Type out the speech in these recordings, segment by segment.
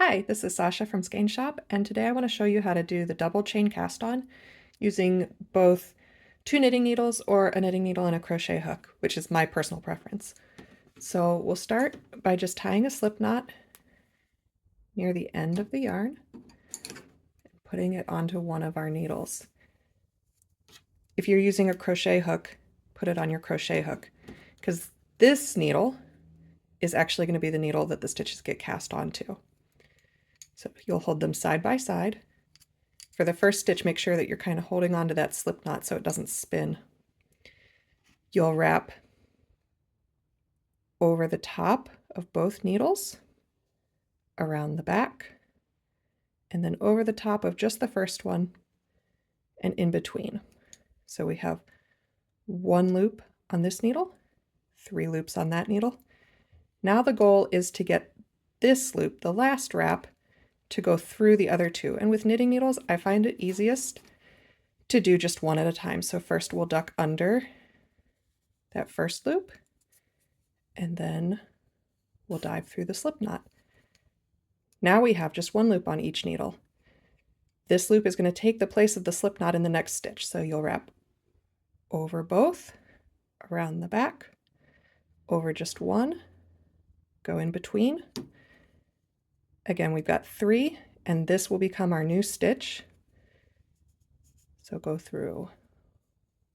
Hi, this is Sasha from Skein Shop, and today I want to show you how to do the double chain cast on using both 2 knitting needles or a knitting needle and a crochet hook, which is my personal preference. So we'll start by just tying a slip knot near the end of the yarn and putting it onto one of our needles. If you're using a crochet hook, put it on your crochet hook, because this needle is actually going to be the needle that the stitches get cast onto. So you'll hold them side by side. For the first stitch, make sure that you're kind of holding on to that slip knot so it doesn't spin. You'll wrap over the top of both needles, around the back, and then over the top of just the first one and in between. So we have 1 loop on this needle, 3 loops on that needle. Now the goal is to get this loop, the last wrap, to go through the other 2. And with knitting needles, I find it easiest to do just one at a time. So first we'll duck under that first loop, and then we'll dive through the slip knot. Now we have just 1 loop on each needle. This loop is going to take the place of the slip knot in the next stitch. So you'll wrap over both, around the back, over just 1, go in between. Again, we've got 3, and this will become our new stitch. So go through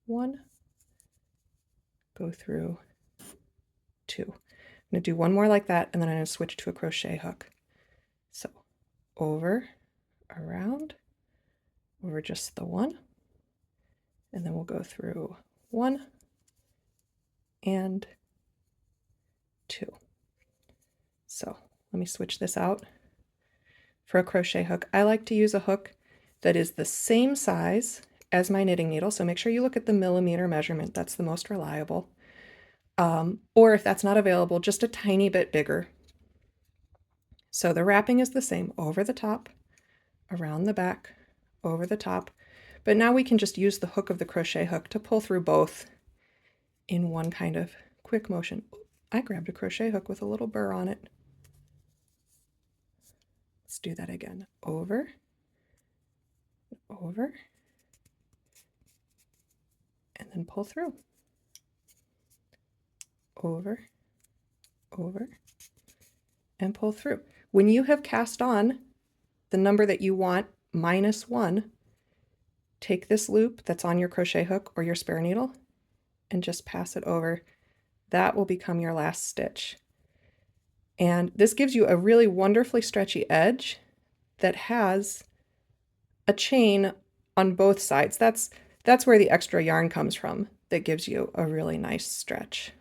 1, go through 2. I'm going to do 1 more like that, and then I'm going to switch to a crochet hook. So over, around, over just the 1, and then we'll go through 1 and 2. So let me switch this out. For a crochet hook, I like to use a hook that is the same size as my knitting needle, so make sure you look at the millimeter measurement. That's the most reliable. Or if that's not available, just a tiny bit bigger. So the wrapping is the same, over the top, around the back, over the top. But now we can just use the hook of the crochet hook to pull through both in one kind of quick motion. I grabbed a crochet hook with a little burr on it. Let's do that again. Over, over, and then pull through. Over, over, and pull through. When you have cast on the number that you want, -1, take this loop that's on your crochet hook or your spare needle and just pass it over. That will become your last stitch. And this gives you a really wonderfully stretchy edge that has a chain on both sides. That's where the extra yarn comes from that gives you a really nice stretch.